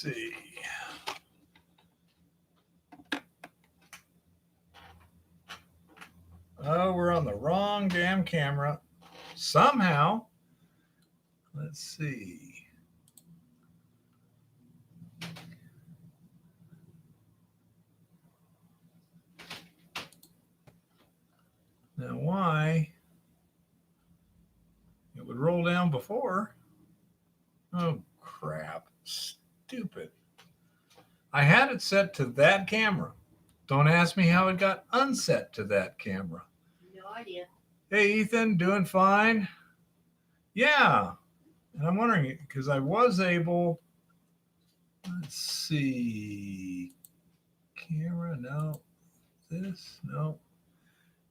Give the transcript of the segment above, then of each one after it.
see. Oh, we're on the wrong damn camera. Somehow. Let's see. Now, why? It would roll down before. Oh, crap. Stupid. I had it set to that camera. Don't ask me how it got unset to that camera. No idea. Hey, Ethan, doing fine? Yeah. And I'm wondering, because I was able, let's see, camera, no. This, no.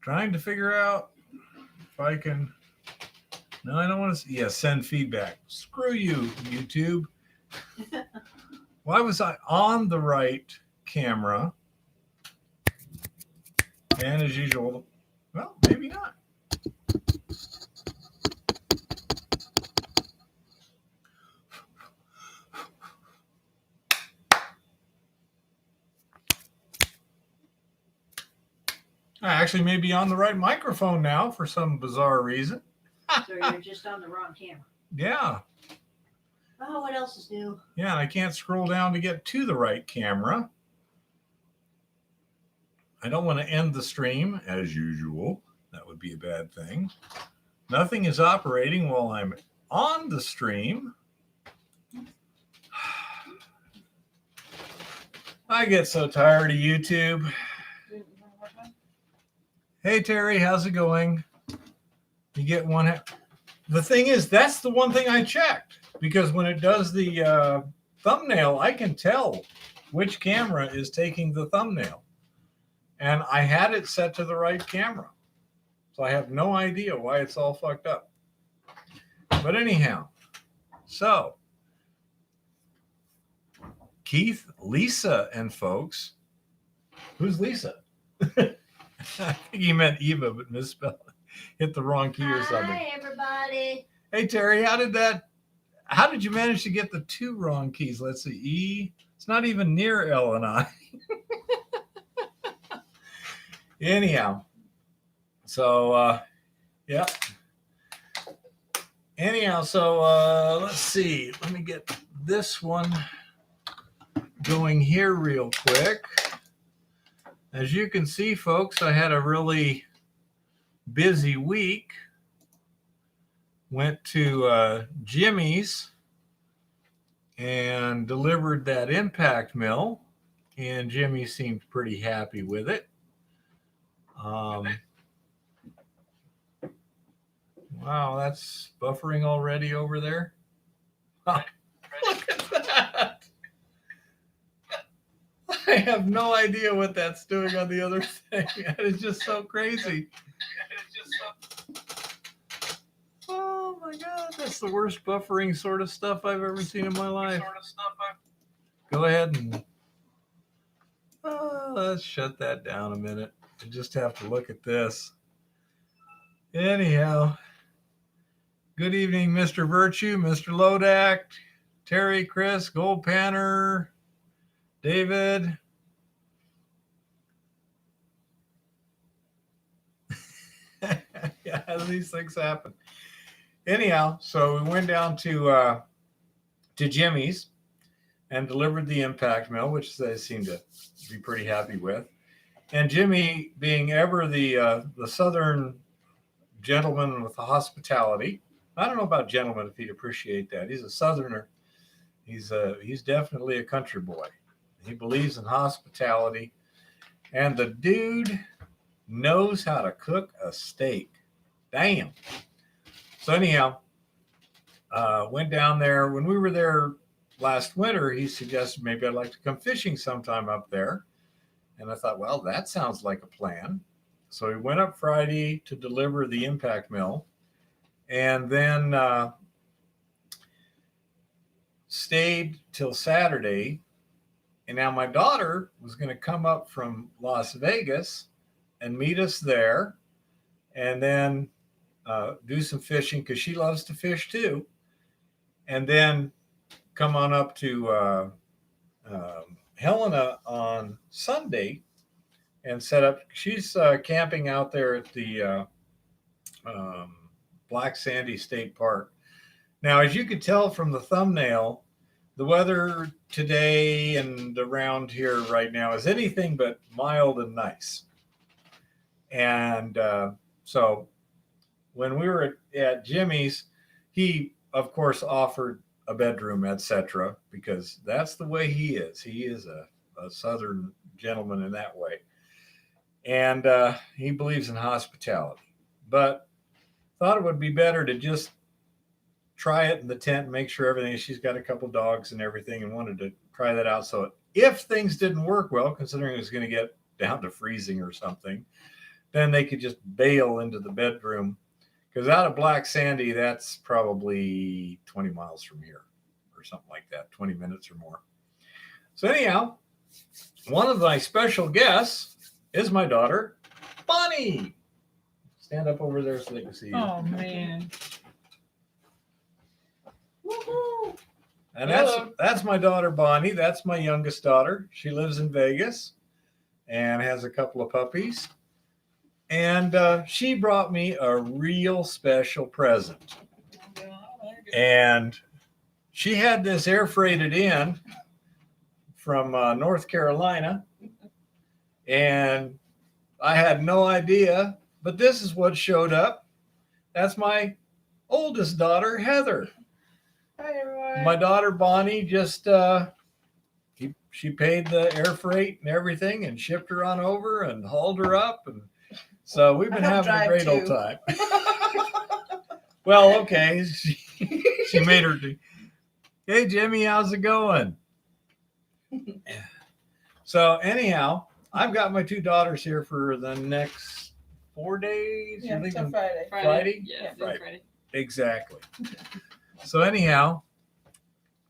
Trying to figure out if I can, no, I don't want to, yeah, send feedback. Screw you, YouTube. Why was I on the right camera? And as usual, well, maybe not. I actually may be on the right microphone now for some bizarre reason. So you're just on the wrong camera. Yeah. Oh, what else is new? Yeah, and I can't scroll down to get to the right camera. I don't want to end the stream, as usual. That would be a bad thing. Nothing is operating while I'm on the stream. I get so tired of YouTube. Hey, Terry, how's it going? You get one. The thing is, that's the one thing I checked, because when it does the thumbnail, I can tell which camera is taking the thumbnail. And I had it set to the right camera. So I have no idea why it's all fucked up. But anyhow, so Keith, Lisa, and folks. Who's Lisa? I think he meant Eva, but misspelled. Hit the wrong key or something. Hi, everybody. Hey, Terry, how did you manage to get the two wrong keys? Let's see. E, it's not even near L and I. Anyhow, so, yeah. Anyhow, so let's see. Let me get this one going here real quick. As you can see, folks, I had a really busy week. Went to Jimmy's and delivered that impact mill, and Jimmy seemed pretty happy with it. Wow, that's buffering already over there. Oh, look at that. I have no idea what that's doing on the other thing. That is just so crazy. Oh my God, that's the worst buffering sort of stuff I've ever seen in my life. Go ahead and let's shut that down a minute. I just have to look at this. Anyhow, good evening, Mr. Virtue, Mr. Lodak, Terry, Chris, Gold Panner, David. Yeah, these things happen. Anyhow, so we went down to Jimmy's and delivered the impact mill, which they seem to be pretty happy with. And Jimmy, being ever the Southern gentleman with the hospitality, I don't know about gentleman if he'd appreciate that. He's a Southerner. He's definitely a country boy. He believes in hospitality, and the dude knows how to cook a steak. Damn. So anyhow, went down there. When we were there last winter, he suggested maybe I'd like to come fishing sometime up there. And I thought, well, that sounds like a plan. So we went up Friday to deliver the impact mill, and then stayed till Saturday. And now my daughter was going to come up from Las Vegas and meet us there, and then do some fishing because she loves to fish too. And then come on up to Helena on Sunday and set up. She's camping out there at the Black Sandy State Park. Now, as you could tell from the thumbnail, the weather today and around here right now is anything but mild and nice. And so when we were at Jimmy's, he, of course, offered a bedroom, etc., because that's the way he is. He is a Southern gentleman in that way. And he believes in hospitality. But thought it would be better to just try it in the tent and make sure everything. She's got a couple dogs and everything and wanted to try that out. So if things didn't work well, considering it was going to get down to freezing or something, then they could just bail into the bedroom. Because out of Black Sandy, that's probably 20 miles from here or something like that, 20 minutes or more. So anyhow, one of my special guests is my daughter, Bonnie. Stand up over there so they can see you. Oh, man. Woohoo! And Hello. that's my daughter, Bonnie. That's my youngest daughter. She lives in Vegas and has a couple of puppies. And she brought me a real special present. And she had this air freighted in from North Carolina. And I had no idea, but this is what showed up. That's my oldest daughter, Heather. Hi, everyone. My daughter, Bonnie, just she paid the air freight and everything and shipped her on over and hauled her up. And so we've been having a great old time. Well, okay. She made her. Hey, Jimmy, how's it going? So anyhow, I've got my two daughters here for the next 4 days. Yeah, You're till leaving Friday. Friday? Yeah, Friday. Friday. Exactly. So anyhow,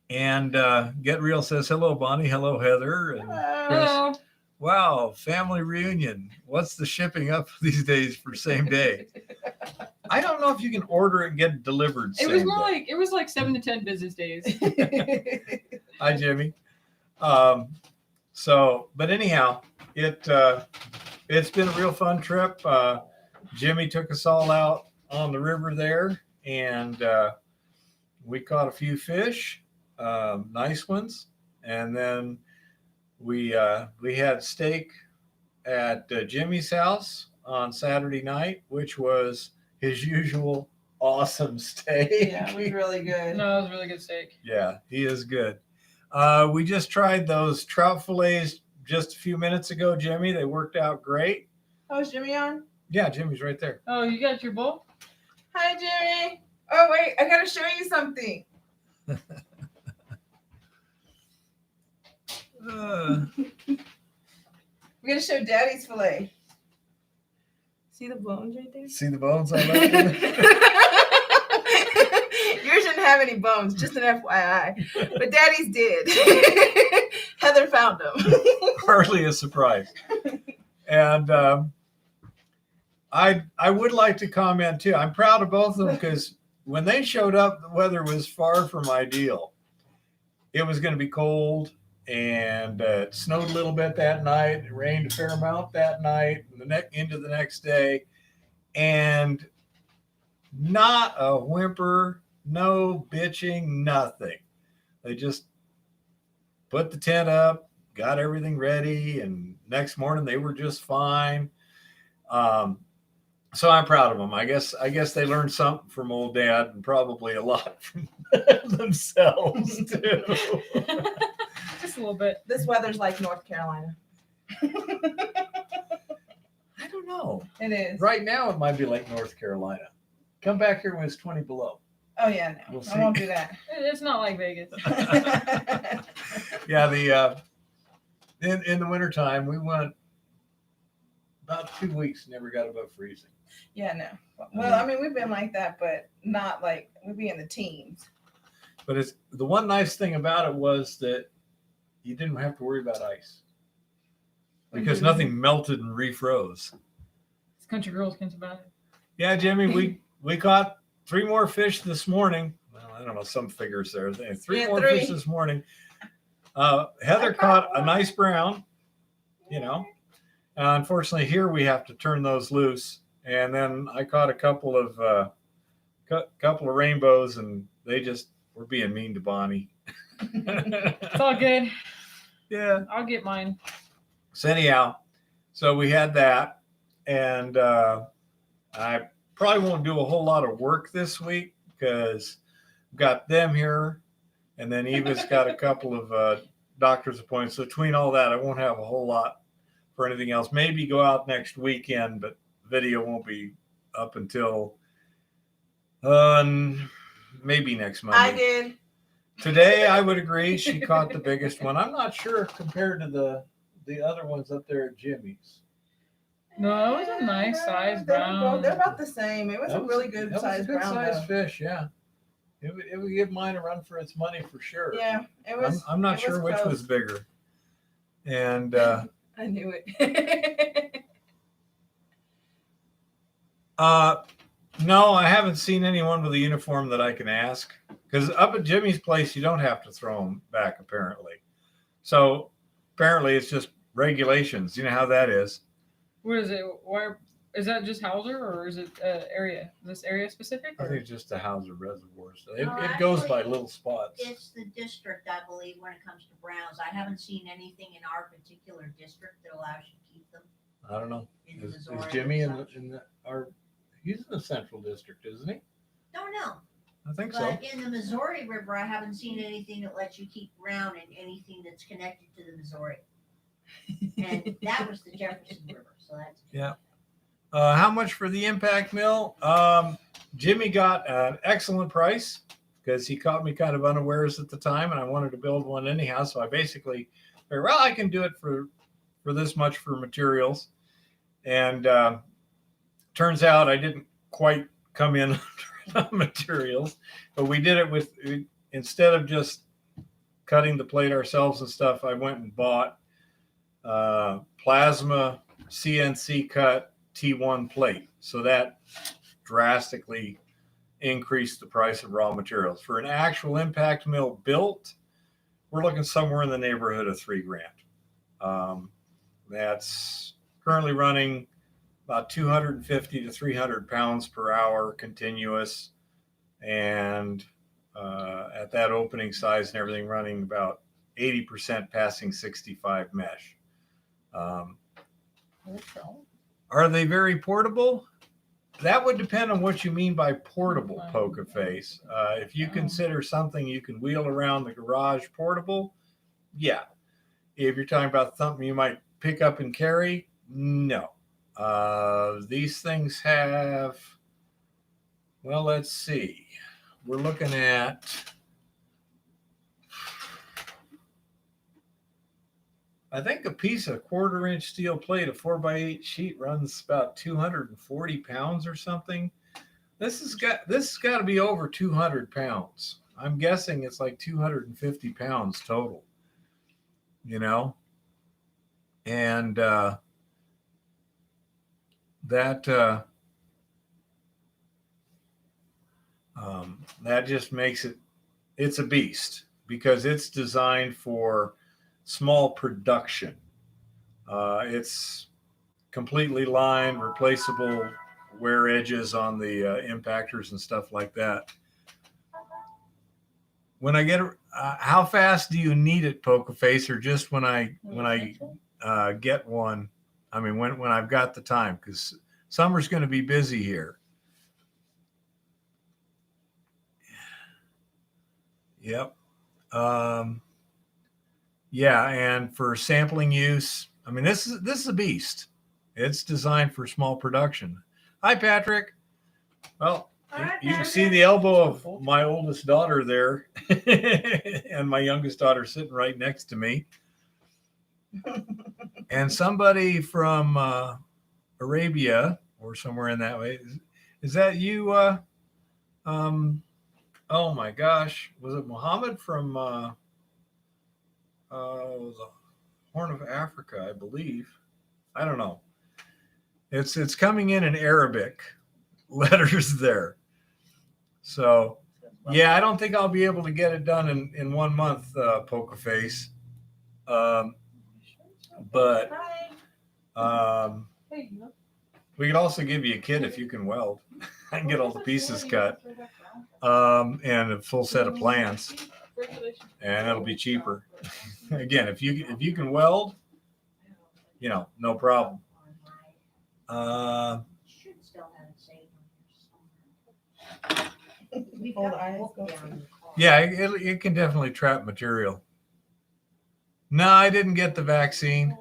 and Get Real says, hello, Bonnie. Hello, Heather. And Hello. wow, family reunion. What's the shipping up these days for same day? I don't know if you can order it and get it delivered. It was same more day. like, it was like 7 to 10 business days. Hi, Jimmy. But anyhow, it's been a real fun trip. Jimmy took us all out on the river there, and we caught a few fish, nice ones, and then we had steak at Jimmy's house on Saturday night, which was his usual awesome steak. Yeah, it was really good. No, it was really good steak. Yeah, he is good. We just tried those trout fillets just a few minutes ago, Jimmy. They worked out great. Oh, is Jimmy on? Yeah, Jimmy's right there. Oh, you got your bowl? Hi, Jimmy. Oh, wait, I gotta show you something. We gotta show Daddy's fillet. See the bones right there? See the bones on that? Yours didn't have any bones, just an FYI. But Daddy's did. Heather found them. Hardly a surprise. And I would like to comment too. I'm proud of both of them because when they showed up, the weather was far from ideal. It was going to be cold, and it snowed a little bit that night. It rained a fair amount that night, and into the next day, and not a whimper, no bitching, nothing. They just put the tent up, got everything ready, and next morning they were just fine. So I'm proud of them. I guess they learned something from old Dad, and probably a lot from themselves too. Just a little bit. This weather's like North Carolina. I don't know. It is. Right now it might be like North Carolina. Come back here when it's 20 below. Oh, yeah, no. We'll see. I won't do that. It's not like Vegas. Yeah, in the wintertime we went about 2 weeks, never got above freezing. Yeah, no. Well, I mean, we've been like that, but not like we'd be in the teens. But it's the one nice thing about it was that you didn't have to worry about ice because nothing melted and refroze. These country girls can't survive. Yeah, Jimmy, we caught 3 more fish this morning. Well, I don't know, some figures there. Three Yeah, more three. fish this morning. Heather caught a nice brown, you know. Unfortunately, here we have to turn those loose. And then I caught a couple of rainbows, and they just were being mean to Bonnie. It's all good. Yeah. I'll get mine. So anyhow, so we had that, and I probably won't do a whole lot of work this week because I've got them here, and then Eva's got a couple of doctor's appointments. So between all that, I won't have a whole lot for anything else. Maybe go out next weekend, but video won't be up until maybe next Monday. I did. Today, I would agree she caught the biggest one. I'm not sure compared to the other ones up there at Jimmy's. No, it was a nice size brown. They're about the same. It was a really good size brown. Size though. fish, yeah. It would give mine a run for its money for sure. Yeah, it was. I'm not sure which close. was bigger. And I knew it. no, I haven't seen anyone with a uniform that I can ask. Because up at Jimmy's place, you don't have to throw them back, apparently. So apparently it's just regulations. You know how that is. What is it? Where is that? Just Hauser, or is it area? Is this area specific? I Or? think it's just the Hauser reservoirs. No, It goes by actually, little spots. It's the district, I believe, when it comes to browns. I haven't seen anything in our particular district that allows you to keep them I don't know. in the Is Missouri. Jimmy and in such. he's in the central district, isn't he? Don't know. I think so. But in the Missouri River, I haven't seen anything that lets you keep brown in anything that's connected to the Missouri. And that was the Jefferson River, so that's Yeah. How much for the impact mill? Jimmy got an excellent price because he caught me kind of unawares at the time, and I wanted to build one anyhow. So I basically figured, well, I can do it for this much for materials. And turns out I didn't quite come in on materials, but we did it with, instead of just cutting the plate ourselves and stuff, I went and bought plasma CNC cut T1 plate. So that drastically increased the price of raw materials. For an actual impact mill built, we're looking somewhere in the neighborhood of $3,000. That's currently running about 250 to 300 pounds per hour continuous. And at that opening size and everything, running about 80% passing 65 mesh. Are they very portable? That would depend on what you mean by portable, Poker Face. If you consider something you can wheel around the garage portable, yeah. If you're talking about something you might pick up and carry, no. These things have, well, let's see. We're looking at, I think a piece of 1/4-inch steel plate, a 4x8 sheet, runs about 240 pounds or something. This has got to be over 200 pounds. I'm guessing it's like 250 pounds total. You know, and that just makes it's a beast because it's designed for small production. It's completely lined, replaceable wear edges on the impactors and stuff like that. When I get how fast do you need it, Poker Face, or just when I get one? I mean, when I've got the time, because summer's going to be busy here. Yep. Yeah, and for sampling use, I mean, this is a beast. It's designed for small production. Hi, Patrick. Well, right, you can Patrick. see the elbow of my oldest daughter there, and my youngest daughter sitting right next to me. And somebody from Arabia or somewhere in that way. Is that you? Oh my gosh, was it Muhammad from the Horn of Africa, I believe? I don't know. It's coming in Arabic letters there. So yeah, I don't think I'll be able to get it done in 1 month, Poker Face. But Hi. Hey, you know, we could also give you a kit if you can weld. I can get all the pieces cut and a full set of plans, and it'll be cheaper. Again, if you can weld, no problem. Should still have it saved on here somewhere. We've Hold got the the eyes, book go down see. in the car. Yeah, it can definitely trap material. No, I didn't get the vaccine.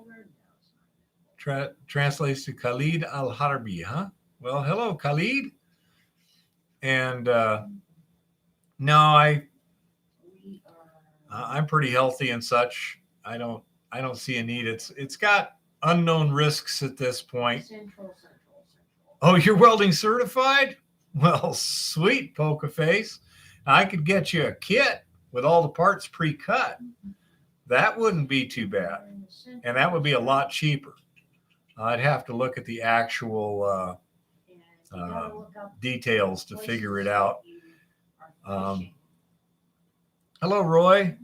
Translates to Khalid Al Harbi, huh? Well, hello, Khalid. And no, We I'm pretty healthy and such. I don't see a need. It's got unknown risks at this point. Central. Oh, you're welding certified? Well, sweet, Poker Face. I could get you a kit with all the parts pre-cut. That wouldn't be too bad, and that would be a lot cheaper. I'd have to look at the actual details to figure it out. Hello, Roy.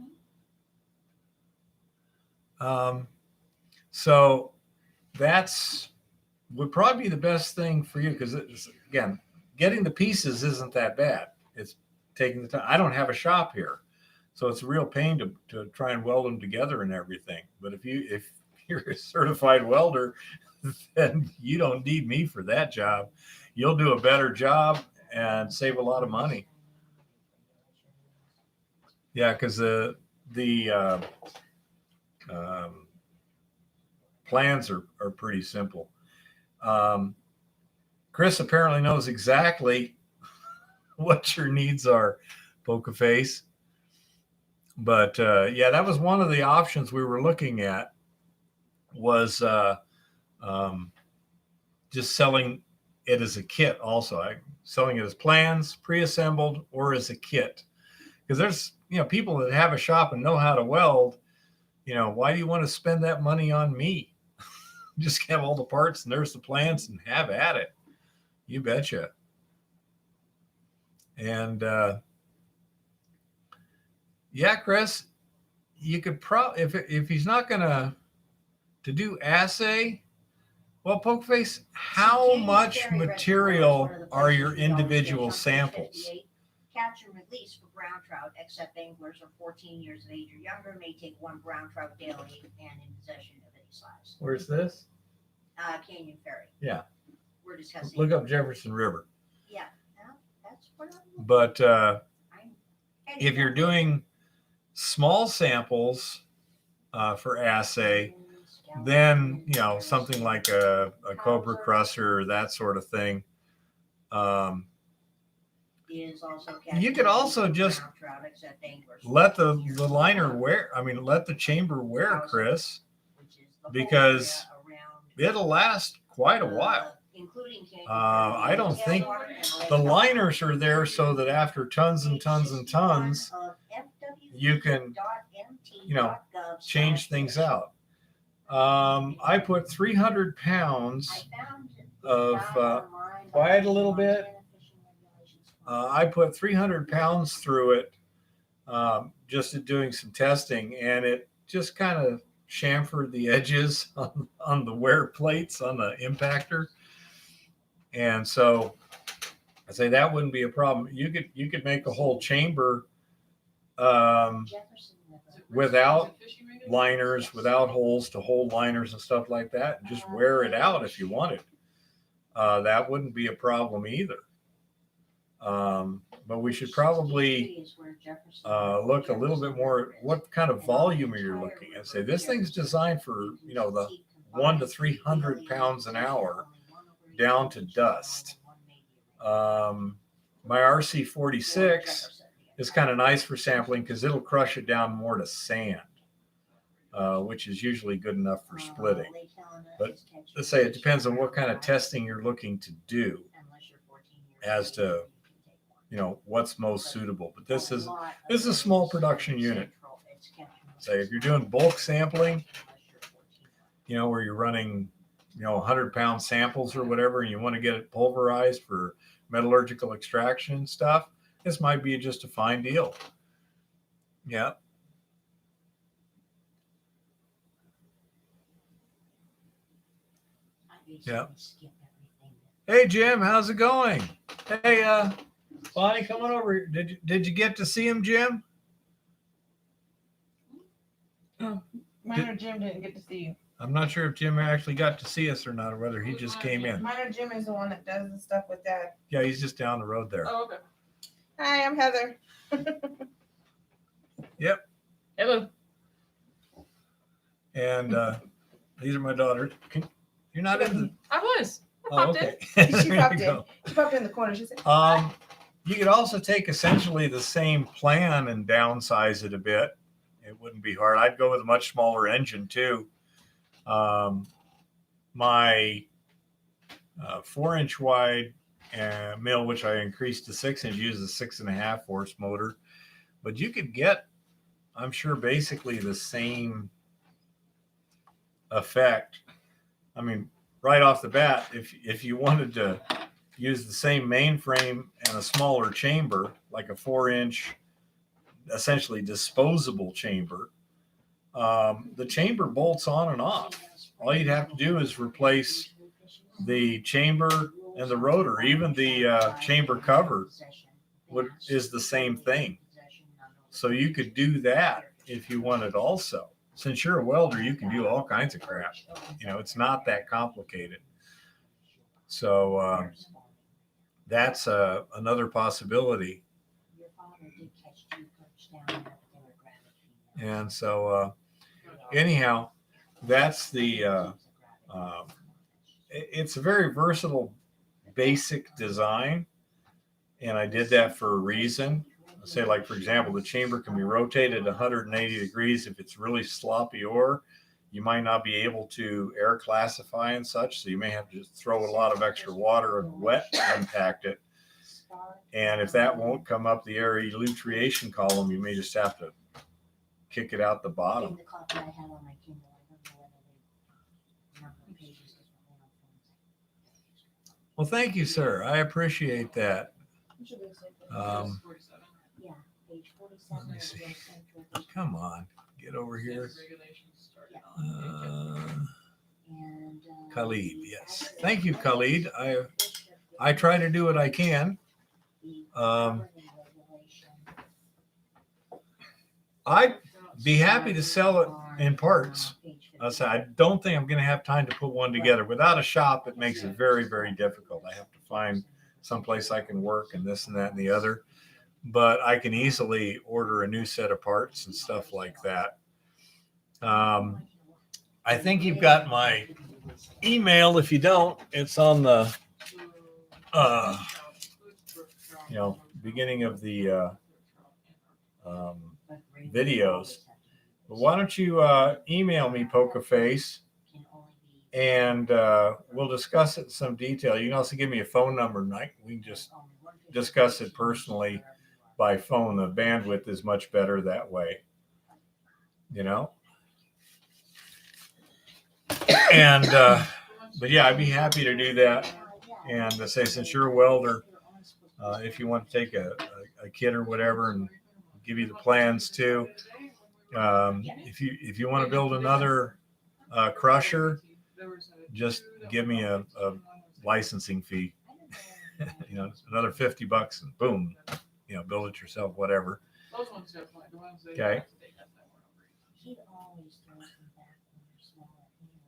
So that's would probably be the best thing for you because, again, getting the pieces isn't that bad. It's taking the time. I don't have a shop here, so it's a real pain to try and weld them together and everything. But if you're a certified welder, then you don't need me for that job. You'll do a better job and save a lot of money. Yeah, because the plans are pretty simple. Chris apparently knows exactly what your needs are, Poker Face. But yeah, that was one of the options we were looking at, was just selling it as a kit. Also, selling it as plans, pre-assembled, or as a kit. Because there's people that have a shop and know how to weld. Why do you want to spend that money on me? Just have all the parts and there's the plans and have at it. You betcha. And yeah, Chris, you could probably, if he's not gonna to do assay, well, Pokeface, how much material are your individual samples? Catch and release for brown trout, except anglers are 14 years of age or younger, may take one brown trout daily and in possession of any size. Where's this? Canyon Ferry. Yeah. We're discussing. Look up Jefferson River. Yeah, that's what I'm looking But if for. you're doing small samples for assay, then something like a Cobra Crusher or that sort of thing. You could also just let the liner wear. I mean, let the chamber wear, Chris, because it'll last quite a while. I don't think the liners are there so that after tons and tons and tons, you can, change things out. I put 300 pounds of, quiet a little bit. I put 300 pounds through it, just doing some testing, and it just kind of chamfered the edges on the wear plates on the impactor. And so I say that wouldn't be a problem. You could make a whole chamber without liners, without holes to hold liners and stuff like that, and just wear it out if you wanted. That wouldn't be a problem either. But we should probably look a little bit more what kind of volume are you looking at. Say this thing's designed for the 100 to 300 pounds an hour down to dust. My RC46 is kind of nice for sampling because it'll crush it down more to sand, which is usually good enough for splitting. But let's say it depends on what kind of testing you're looking to do as to what's most suitable. But this is a small production unit. Say if you're doing bulk sampling, where you're running 100-pound samples or whatever, and you want to get it pulverized for metallurgical extraction stuff, this might be just a fine deal. Yeah. Yeah. Hey Jim, how's it going? Hey, Bonnie, come on over. Did you get to see him, Jim? Minor Jim didn't get to see you. I'm not sure if Jim actually got to see us or not, or whether he just came in. Minor Jim is the one that does the stuff with Dad. Yeah, he's just down the road there. Oh, okay. Hi, I'm Heather. Yep. Hello. And these are my daughters. You're not in the. I was. I Oh, popped okay. She There popped you in. go. She popped in the corner. She said, You could also take essentially the same plan and downsize it a bit. It wouldn't be hard. I'd go with a much smaller engine too. My 4-inch wide mill, which I increased to 6-inch, uses a 6.5 horse motor. But you could get, I'm sure, basically the same effect. I mean, right off the bat, if you wanted to use the same mainframe and a smaller chamber, like a 4-inch, essentially disposable chamber, the chamber bolts on and off. All you'd have to do is replace the chamber and the rotor. Even the chamber cover is the same thing. So you could do that if you wanted also. Since you're a welder, you can do all kinds of crap. You know, it's not that complicated. So that's another possibility. And so anyhow, that's the it's a very versatile basic design, and I did that for a reason. Say, like, for example, the chamber can be rotated 180 degrees. If it's really sloppy ore, you might not be able to air classify and such, so you may have to just throw a lot of extra water and wet to impact it. And if that won't come up the air elutriation column, you may just have to kick it out the bottom. Well, thank you, sir. I appreciate that. Let me see. Come on, get over here. Khalid, yes. Thank you, Khalid. I try to do what I can. I'd be happy to sell it in parts. I don't think I'm going to have time to put one together. Without a shop, it makes it very, very difficult. I have to find someplace I can work and this and that and the other. But I can easily order a new set of parts and stuff like that. I think you've got my email. If you don't, it's on the beginning of the videos. But why don't you email me, Poker Face, and we'll discuss it in some detail. You can also give me a phone number, and we can just discuss it personally by phone. The bandwidth is much better that way, you know. And but yeah, I'd be happy to do that. And to say, since you're a welder, if you want to take a kit or whatever, and give you the plans too. If you want to build another crusher, just give me a licensing fee. Another $50, and boom, build it yourself, whatever. Okay.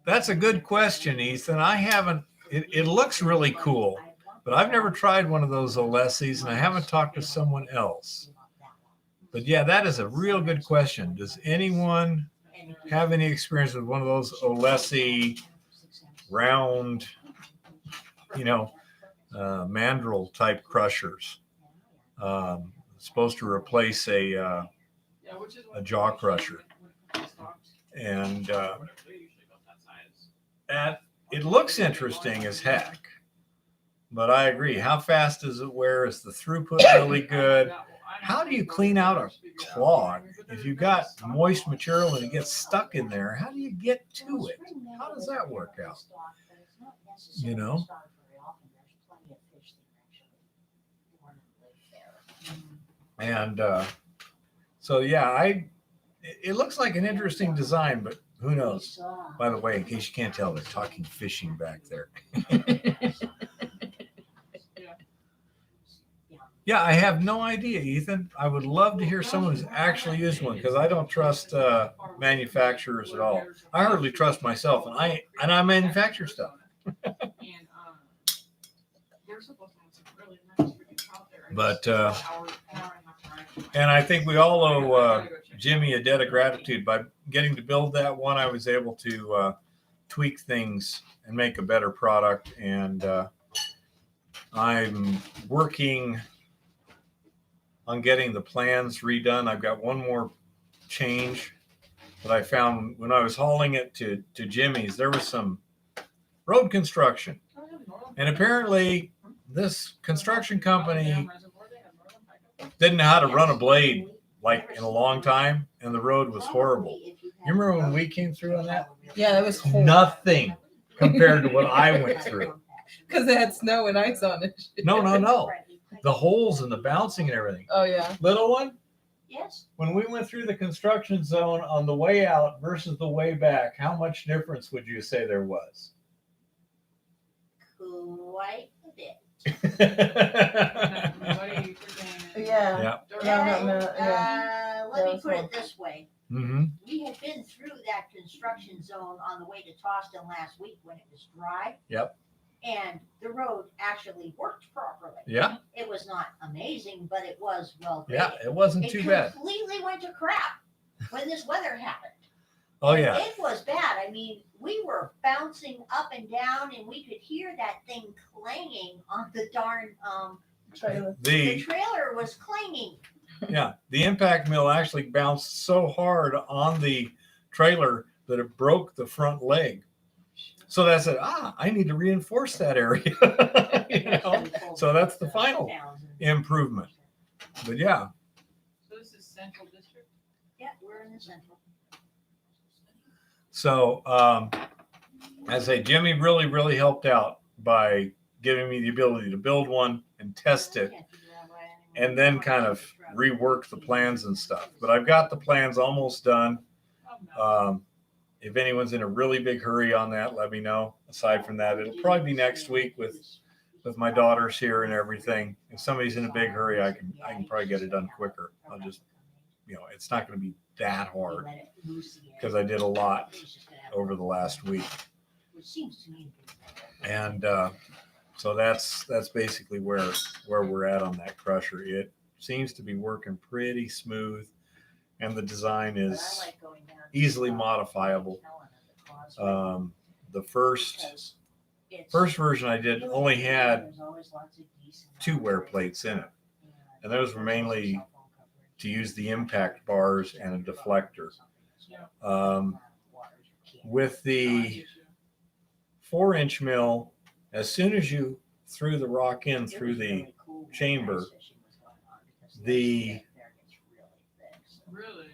That's a good question, Ethan. I haven't. It looks really cool, but I've never tried one of those Olesis, and I haven't talked to someone else. But yeah, that is a real good question. Does anyone have any experience with one of those Olesi round, mandrel type crushers? Supposed to replace a jaw crusher. And it looks interesting as heck. But I agree. How fast does it wear? Is the throughput really good? How do you clean out a clog? If you've got moist material and it gets stuck in there, how do you get to it? How does that work out? And so, yeah, it looks like an interesting design, but who knows? By the way, in case you can't tell, they're talking fishing back there. Yeah, I have no idea, Ethan. I would love to hear someone who's actually used one because I don't trust manufacturers at all. I hardly trust myself, and I manufacture stuff. But and I think we all owe Jimmy a debt of gratitude. By getting to build that one, I was able to tweak things and make a better product. And I'm working on getting the plans redone. I've got one more change that I found when I was hauling it to Jimmy's. There was some road construction, and apparently this construction company didn't know how to run a blade like in a long time, and the road was horrible. You remember when we came through on that? Yeah, it was horrible. Nothing compared to what I went through. Because it had snow and ice on it. No. The holes and the bouncing and everything. Oh, yeah. Little one, Yes. when we went through the construction zone on the way out versus the way back, how much difference would you say there was? Quite a bit. Yeah. Yeah. Let me put it this way. Mm-hmm. We had been through that construction zone on the way to Toston last week when it was dry. Yep. And the road actually worked properly. Yeah. It was not amazing, but it was well Yeah. graded. It wasn't too bad. It completely went to crap when this weather happened. Oh yeah. It was bad. I mean, we were bouncing up and down, and we could hear that thing clanging on the darn Trailer. the The trailer was clanging. yeah, the impact mill actually bounced so hard on the trailer that it broke the front leg. So that's it. I need to reinforce that area. You know? So that's the final improvement. But yeah. So this is Central District? Yeah, we're in the central. So as I say, Jimmy really helped out by giving me the ability to build one and test it, and then kind of rework the plans and stuff. But I've got the plans almost done. If anyone's in a really big hurry on that, let me know. Aside from that, it'll probably be next week with my daughters here and everything. If somebody's in a big hurry, I can probably get it done quicker. I'll just, it's not going to be that hard because I did a lot over the last week. And so that's basically where we're at on that crusher. It seems to be working pretty smooth, and the design is easily modifiable. The first version I did only had 2 wear plates in it, and those were mainly to use the impact bars and a deflector. With the 4-inch mill, as soon as you threw the rock in through the chamber, the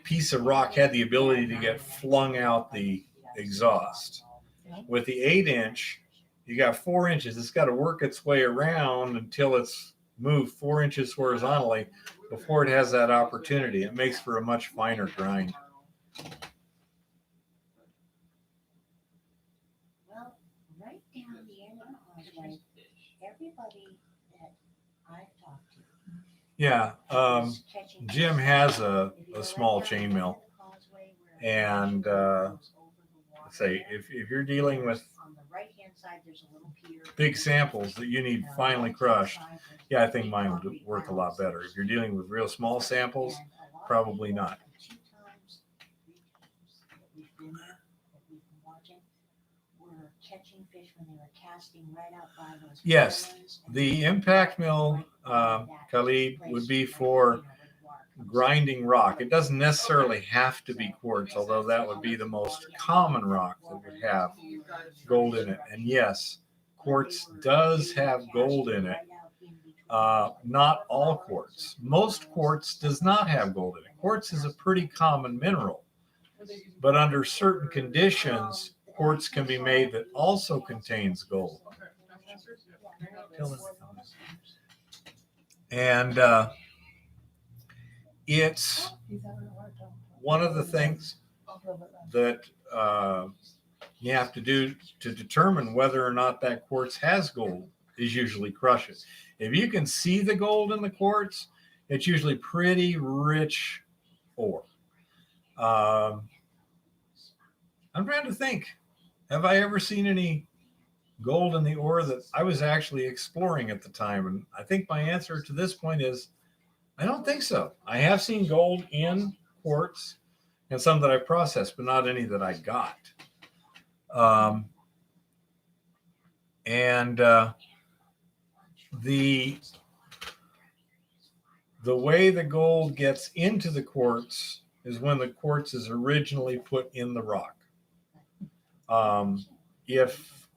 piece of rock had the ability to get flung out the exhaust. With the 8-inch, you got 4 inches. It's got to work its way around until it's moved 4 inches horizontally before it has that opportunity. It makes for a much finer grind. Well, right down the end of the causeway, everybody that I've talked to. Yeah, is catching Jim fish. has a If you're small right down the chain end mill. of the causeway where And the water goes over the water say there, if you're dealing with on the right-hand side, there's a little pier. big samples that you need finely crushed, yeah, I think mine would work a lot better. If you're dealing with real small samples, probably not. Yes, the impact mill, Khalid, would be for grinding rock. It doesn't necessarily have to be quartz, although that would be the most common rock that would have gold in it. And yes, quartz does have gold in it. Not all quartz. Most quartz does not have gold in it. Quartz is a pretty common mineral, but under certain conditions, quartz can be made that also contains gold. And it's one of the things. that you have to do to determine whether or not that quartz has gold is usually crush it. If you can see the gold in the quartz, it's usually pretty rich ore. I'm trying to think. Have I ever seen any gold in the ore that I was actually exploring at the time? And I think my answer to this point is I don't think so. I have seen gold in quartz and some that I processed, but not any that I got. The way the gold gets into the quartz is when the quartz is originally put in the rock. If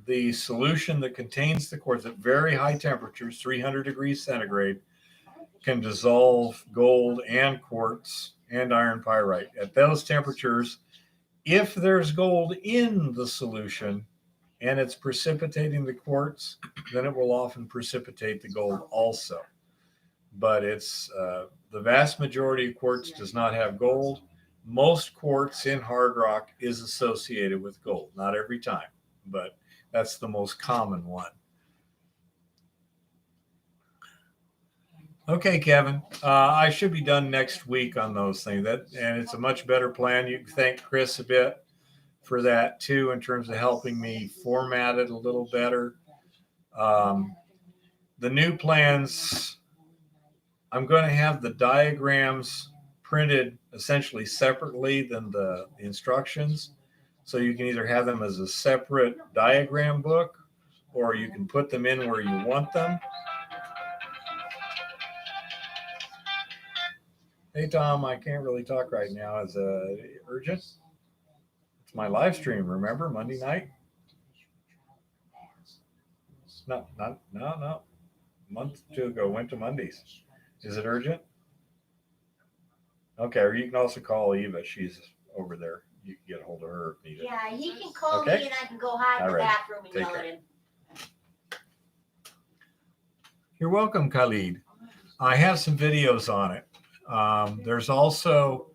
the solution that contains the quartz at very high temperatures, 300 degrees centigrade, can dissolve gold and quartz and iron pyrite. At those temperatures, if there's gold in the solution and it's precipitating the quartz, then it will often precipitate the gold also. But it's the vast majority of quartz does not have gold. Most quartz in hard rock is associated with gold. Not every time, but that's the most common one. Okay, Kevin, I should be done next week on those things. And it's a much better plan. You can thank Chris a bit for that too, in terms of helping me format it a little better. The new plans, I'm going to have the diagrams printed essentially separately than the instructions. So you can either have them as a separate diagram book, or you can put them in where you want them. Hey, Tom, I can't really talk right now. Is it urgent? It's my live stream, remember? Monday night? No. A month or two ago, went to Mondays. Is it urgent? Okay, or you can also call Eva. She's over there. You can get a hold of her if needed. Yeah, he can call Okay. me and I can go hide in All the right. bathroom and Take yell care. at him. You're welcome, Khalid. I have some videos on it. There's also,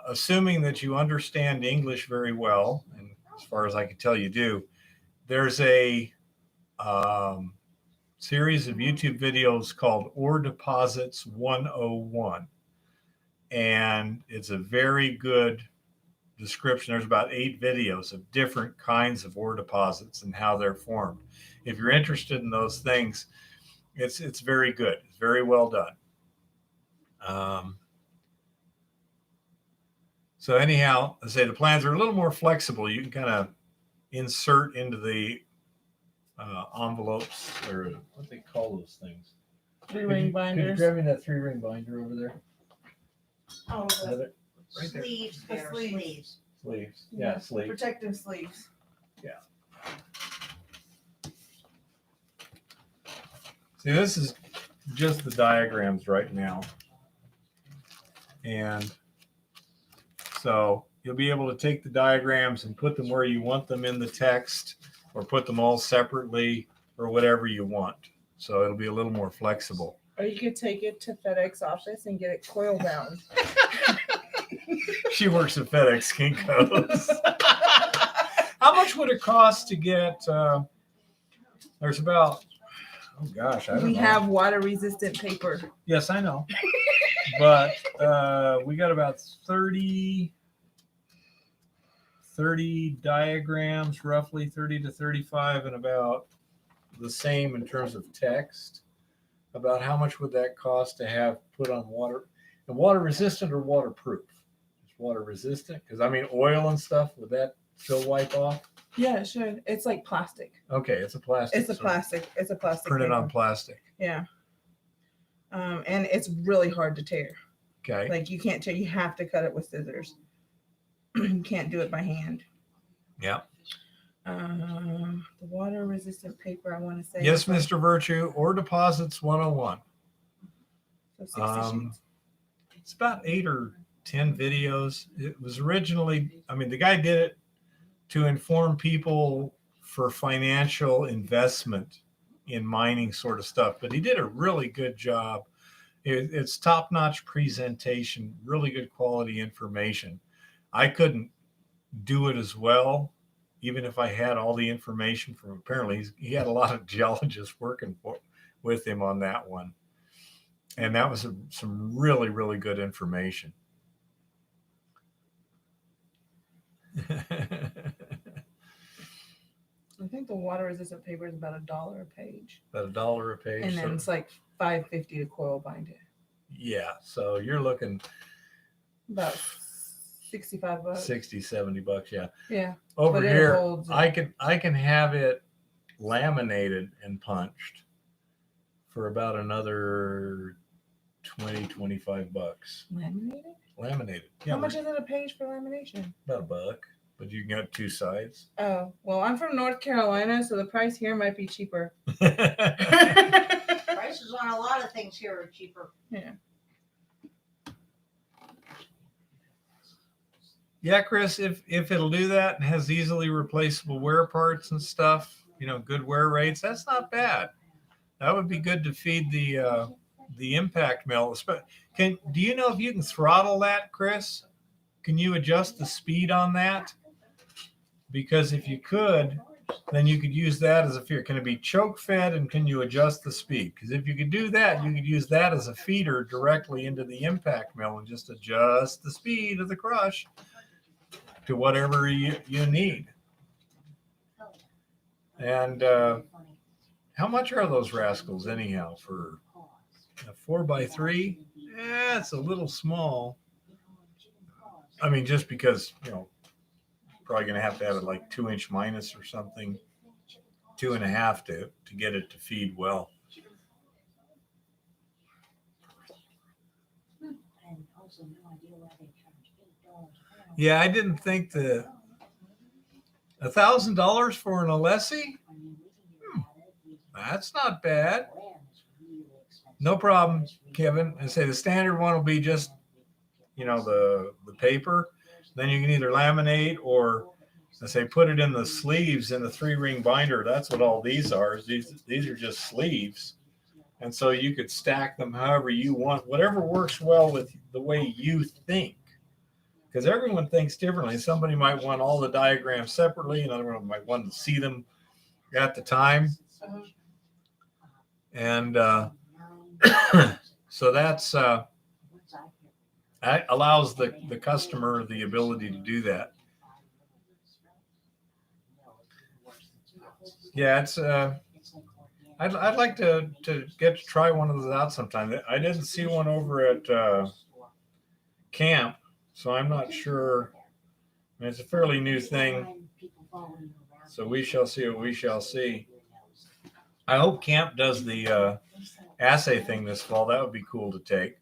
assuming that you understand English very well, and as far as I can tell you do, there's a series of YouTube videos called Ore Deposits 101. And it's a very good description. There's about 8 videos of different kinds of ore deposits and how they're formed. If you're interested in those things, it's very good. It's very well done. So anyhow, I say the plans are a little more flexible. You can kind of insert into the envelopes, or what they call those things. 3-ring Could you binders. grab me that 3-ring binder over there? Oh, Heather? Right there. Sleeves, The bear sleeves. sleeves. Sleeves. Yeah, sleeves. Protective sleeves. See, this is just the diagrams right now. And so you'll be able to take the diagrams and put them where you want them in the text, or put them all separately, or whatever you want. So it'll be a little more flexible. Or you could take it to FedEx office and get it coil bound. She works at FedEx Kinko's. How much would it cost to get, there's about, oh gosh, I don't We know. have water resistant paper. Yes, I know. But we got about 30 diagrams, roughly 30 to 35, and about the same in terms of text. About how much would that cost to have put on water? And water resistant or waterproof? It's water resistant? Because I mean, oil and stuff, would that still wipe off? Yeah, it should. It's like plastic. Okay, it's a plastic. It's a so plastic. It's a plastic. Printed paper. on plastic. Yeah. And it's really hard to tear. Okay. Like you can't tear. You have to cut it with scissors. You can't do it by hand. Yeah. The water resistant paper. I want to say. Yes, is like- Mr. Virtue. Ore Deposits 101. So 60 sheets. It's about 8 or 10 videos. It was originally, I mean, the guy did it to inform people for financial investment in mining sort of stuff, but he did a really good job It's top-notch presentation, really good quality information. I couldn't do it as well, even if I had all the information from. Apparently, he had a lot of geologists working with him on that one, and that was some really, really good information. I think the water resistant paper is about $1 a page, About $1 a page. and then So, it's like $5.50 to coil bind it. yeah, so you're looking About $65. 60, $70. Yeah. Yeah. Over But it here, holds it. I can have it laminated and punched for about another 20, $25. Laminated? Laminated. How much is it a page for lamination? About $1, but you can have two sides. Oh, well, I'm from North Carolina, so the price here might be cheaper. Prices on a lot of things here are cheaper. Yeah. Yeah, Chris, if it'll do that and has easily replaceable wear parts and stuff, good wear rates, that's not bad. That would be good to feed the impact mill. Do you know if you can throttle that, Chris? Can you adjust the speed on that? Because if you could, then you could use that as a feeder. Can it be choke fed, and can you adjust the speed? Because if you could do that, you could use that as a feeder directly into the impact mill and just adjust the speed of the crush to whatever you need. And how much are those rascals anyhow for a 4x3? Yeah, it's a little small. I mean, just because, probably going to have it like 2-inch minus or something, 2.5 to get it to feed well. Yeah, I didn't think $1,000 for an Alessi? That's not bad. No problem, Kevin. I say the standard one will be just, the paper. Then you can either laminate or, I say, put it in the sleeves in the 3-ring binder. That's what all these are. These are just sleeves. And so you could stack them however you want, whatever works well with the way you think. Because everyone thinks differently. Somebody might want all the diagrams separately. Another one might want to see them at the time. And so that's that allows the customer the ability to do that. Yeah, it's I'd like to get to try one of those out sometime. I didn't see one over at camp, so I'm not sure. I mean, it's a fairly new thing, so we shall see what we shall see. I hope camp does the assay thing this fall. That would be cool to take.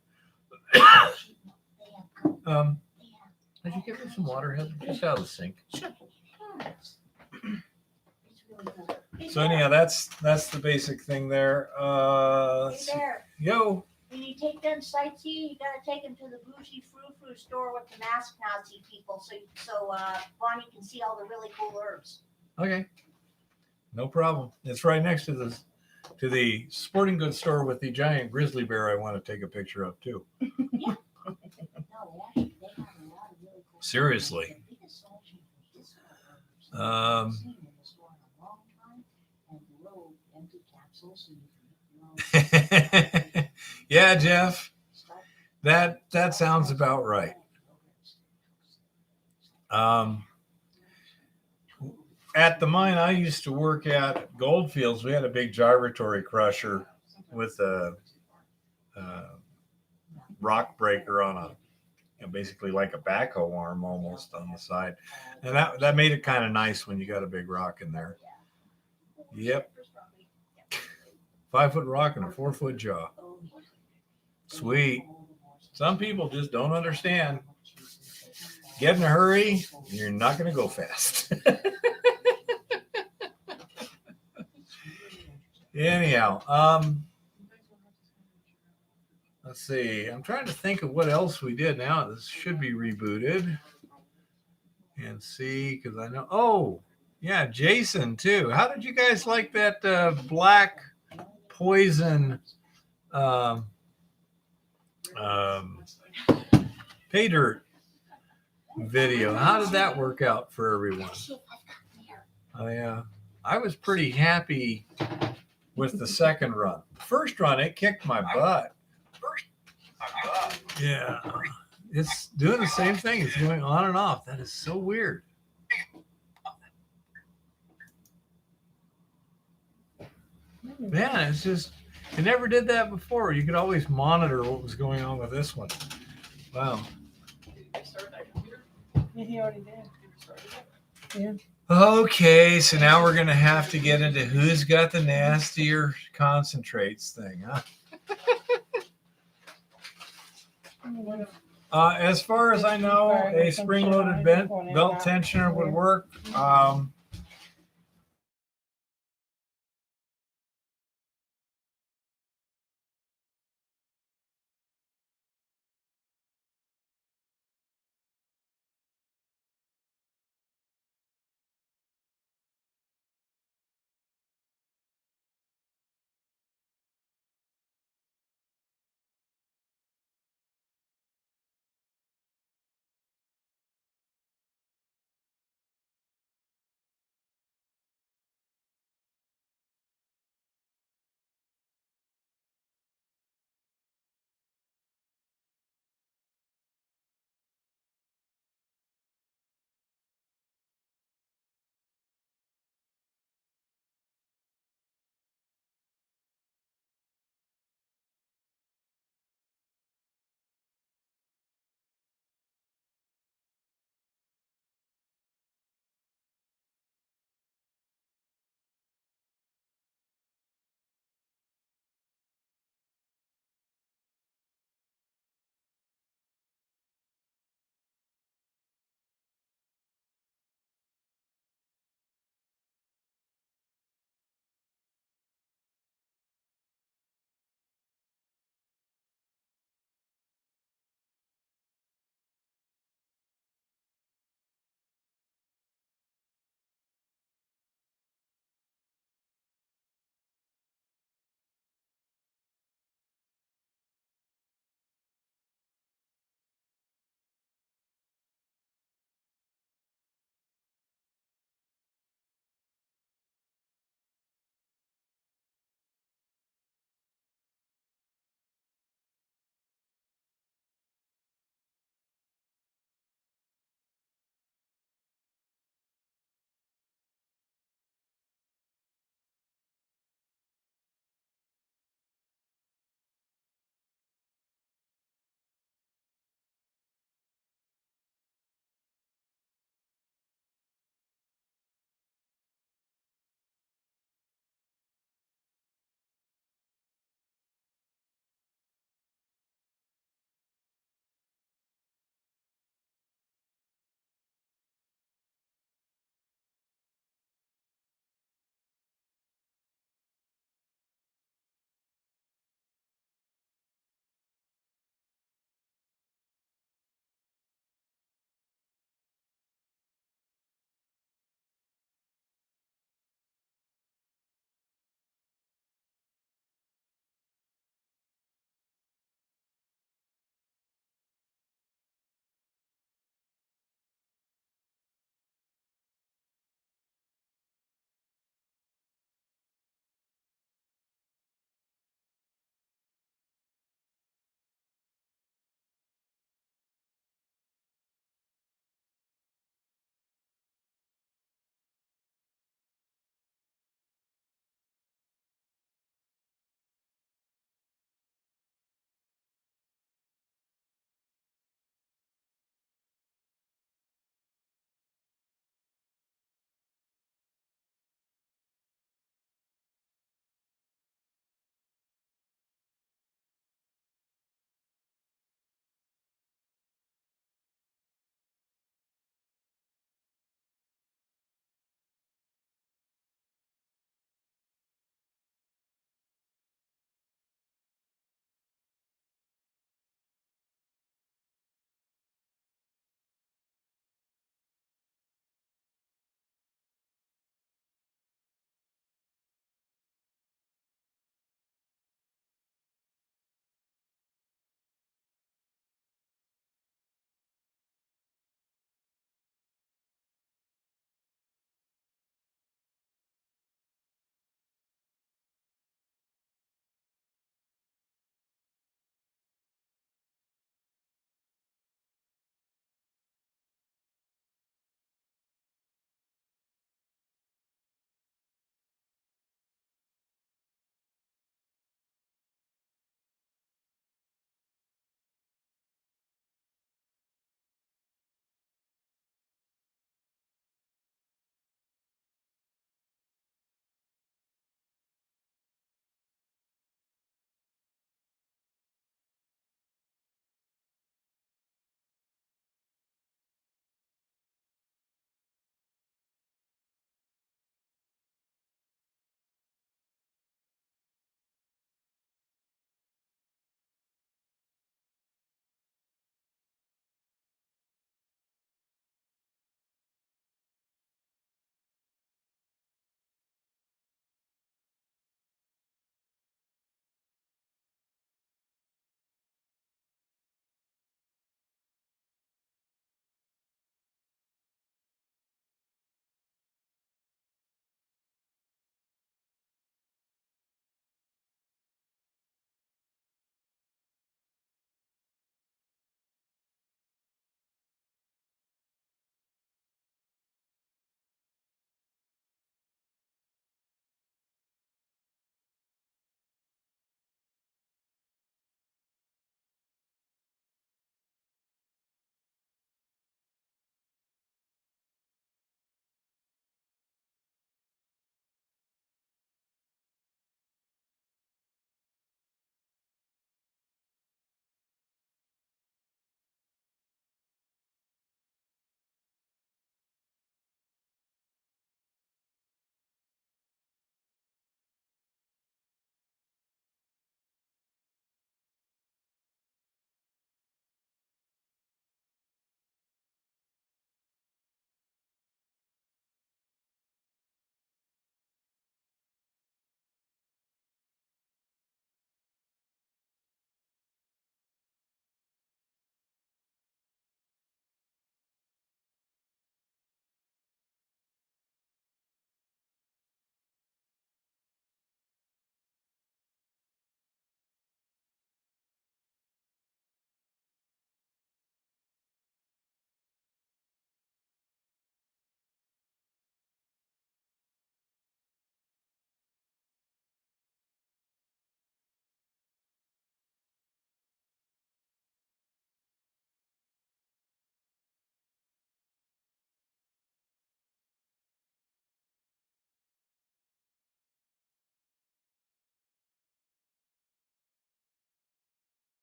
Did you give me some water, Heather? Just out of the sink. Sure. So anyhow, that's the basic thing there. Hey there, Yo. when you take them sightseeing, you gotta take them to the bougie frou-frou store with the mask Nazi people, so Bonnie can see all the really cool herbs. Okay. No problem. It's right next to the sporting goods store with the giant grizzly bear I want to take a picture of too. No, they have a lot of really cool. Seriously. Yeah, Jeff, that sounds about right. At the mine I used to work at, Goldfields, we had a big gyratory crusher with a rock breaker on basically like a backhoe arm almost on the side, and that made it kind of nice when you got a big rock in there. Yep. 5-foot rock and a 4-foot jaw. Sweet. Some people just don't understand. Get in a hurry, you're not going to go fast. Anyhow, let's see. I'm trying to think of what else we did. Now this should be rebooted and see, because I know. Oh, yeah, Jason too. How did you guys like that black poison pay dirt video. How did that work out for everyone? I was pretty happy with the second run. The first run, it kicked my butt. Yeah. It's doing the same thing. It's going on and off. That is so weird. Man, it's just, it never did that before. You could always monitor what was going on with this one. Wow. Yeah, he already did. Okay, so now we're going to have to get into who's got the nastier concentrates thing, huh? As far as I know, a spring-loaded belt tensioner would work.